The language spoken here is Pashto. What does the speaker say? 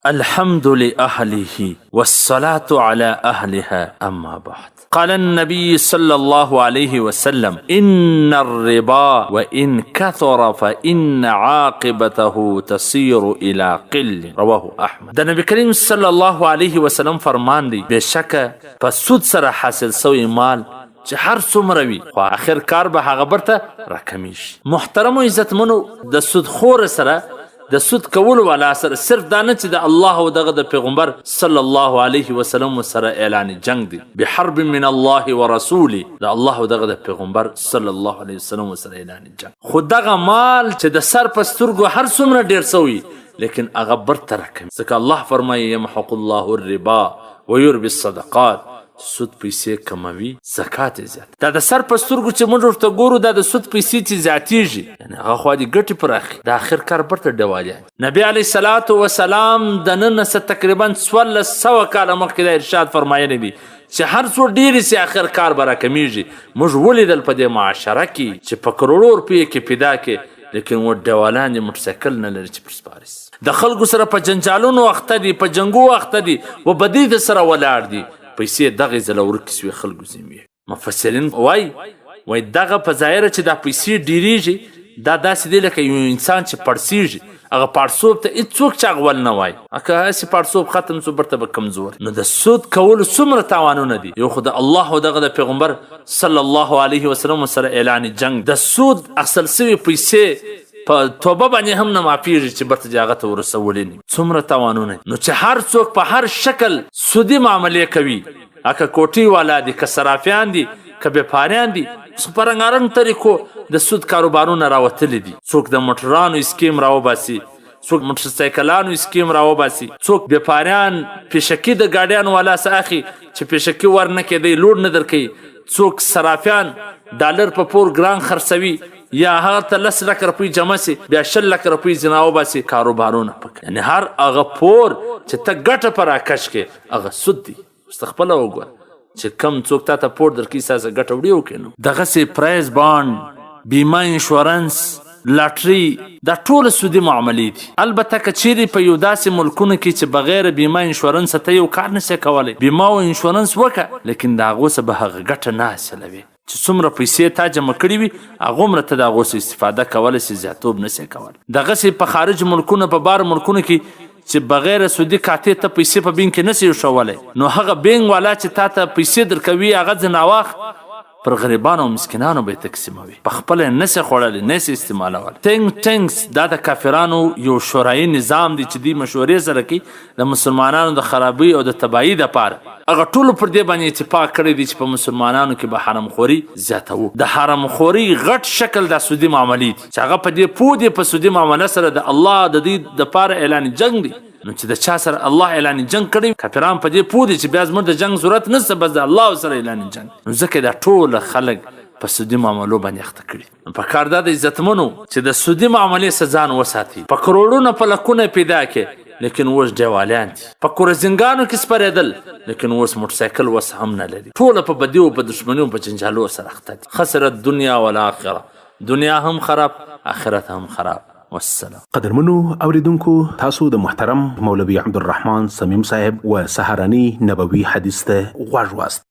الحمد لأهله والصلاة على أهلها أما بعد. قال النبي صلى الله عليه وسلم إن الربا وإن كثر فإن عاقبته تصير إلى قل. رواه أحمد. د نبی کریم صلی الله علیه وسلم فرمان دی بشکه په سود سره حاصل سوی مال چې هر څومره وي خو آخر کار به هغه برته راکمیږي. محترمو عزتمنو، د سود خور سره د سود کولو والا سره صرف دا نه چې د الله او دغه د پیغمبر صلی الله علیه وسلم سره اعلان جنگ دی، بحرب من الله ورسوله، د الله او دغه د پیغمبر صلی الله علیه وسلم سره اعلان جنگ. خو دغه مال چې د سر په سترګو هر څومره ډیر سوی لیکن هغه برته راکوي، ځکه الله فرمایي یمحق الله الربا ويربي الصدقات، سود پیسې کموي زکات زیات. دا د سر په سترګو چې موږ ورته ګورو دا د سود پیسې چې زیاتیږي، یعنی هغه خو د ګټې پراخي، د آخر کار برته ډوالیان. نبی علیه الصلاة وسلام د نن څخه تقریبا 1400 کاله مخکې د ارشاد فرمایلی دی چې هر څو ډېرې سي آخر کار به راکمیږي. موږ ولیدل په دې معاشره کې چې په کروړو روپیې کې پیدا کې، لیکن و ډوالان یې موټرسایکل نه لري چې پر سپارس د خلکو سره په جنجالونو اخته دي، په جنګو اخته دي، و بدی د سره ولاړ دي، پیسې دغه ځله ورکې سوې خلکو ځینې. مفسرین وایي دغه په ظاهره چې دا پیسې ډېرېږي دا داسې دی لکه یو انسان چې پړسېږي، هغه پړسوب ته هېڅوک چاغول نه وایي، که هسې پړسوب ختم شو برته به کمزور. نو د سود کولو څومره تاوانونه دي. یو خو د الله او دغه د پیغمبر صلی الله علیه وسلم سره اعلان جنگ، د سود اخیستل سوي پیسې په توبه باندې هم نه معافیږي چې برته دې هغه ته ورسولې نه. څومره تاوانونه. نو چې هر څوک په هر شکل سودي معاملې کوي، که کوټۍ والا دي، که صرافیان دي، که بیپاریان دي، په رنګارنګ طریقو د سود کاروبارونه راوتلي دي. څوک د موټرانو اسکیم راوباسي، څوک موټرسایکلانو اسکیم راوباسي، څوک بیپاریان پیشکي د ګاډیانو والا څخه اخلي چې پیشکي ورنه کېدی لوډ نه درکوي، څوک صرافیان ډالر په پور ګران خرڅوي، یا هغه ته 10 لک روپۍ جمع سي بیا 20 لک روپۍ ځینه وباسي. کاروبارونه پکې، یعنی هر هغه پور چې ته ګټه په راکش کې هغه سود دی. خپله وګوره چې کم څوک تا ته پور درکوي ستاسې ګټه وړي وکړي. نو دغسې پرایز بانډ، بیمه، انشورنس، لاټري، دا ټول سودي معاملې دي. البته که چیرې په یو داسې ملکونو کې چې بغیر بیمه انشورنس ته یو کار نشي کولی، بیمه او انشورنس وکړه، لیکن د هغو څه به هغه ګټه نه حاصلوي. چې څومره پیسې تا جمع کړي وي هغومره ته د هغو څه استفاده کولی سي، زیاتوب نشي کولی. دغسې په خارج ملکونو، په بار ملکونو کې چې بغیر سودي قاطع ته پیسې په بینک کې نشي ایښولی، نو هغه بینک والا چې تا ته پیسې درکوي هغه ځناواخ پر غریبانو او مسکینانو به یې تقسیموي، په خپله یې نسي خوړلی، نسي استعمالولی. تینک ټینکس دا د کافرانو یو شورایي نظام دی چې دوی مشورې سره کوي د مسلمانانو د خرابۍ او د تباهۍ دپاره. هغه ټولو پر دې باندې اتفاق کړی دی چې په مسلمانانو کې به حرامخوري زیاتوو. د حرامخوري غټ شکل د سودي معاملې دي چې هغه په دې پوه دی په سودي معامله سره د الله د دې دپاره اعلان جنگ دی. نو چې د چا سره الله اعلان جنگ کړی، کافران په دې پوه دي چې بیا زموږ د جنگ ضرورت نشته، بس د الله سره اعلان جنگ. نو ځکه دا ټول خلک په سودي معاملو باندې اخته کړي. په کار دا د عزتمنو چې د سودي معاملې څخه ځان وساتي. په کروړونه په لکونه پیدا کې، لیکن اوس ډیوالیان دي. په کورزنګانو کې سپرېدل، لیکن اوس موټرسایکل وس هم نه لري. ټوله په بدیو، په دشمنیو، په جنجالو سره اخته دي. خسرت دنیا والآخره، دنیا هم خراب، آخرت هم خراب. والسلام. قدرمنو اوریدونکو، تاسو د محترم مولوي عبدالرحمن صمیم صاحب و سهارنی نبوي حدیث ته غوږ واست.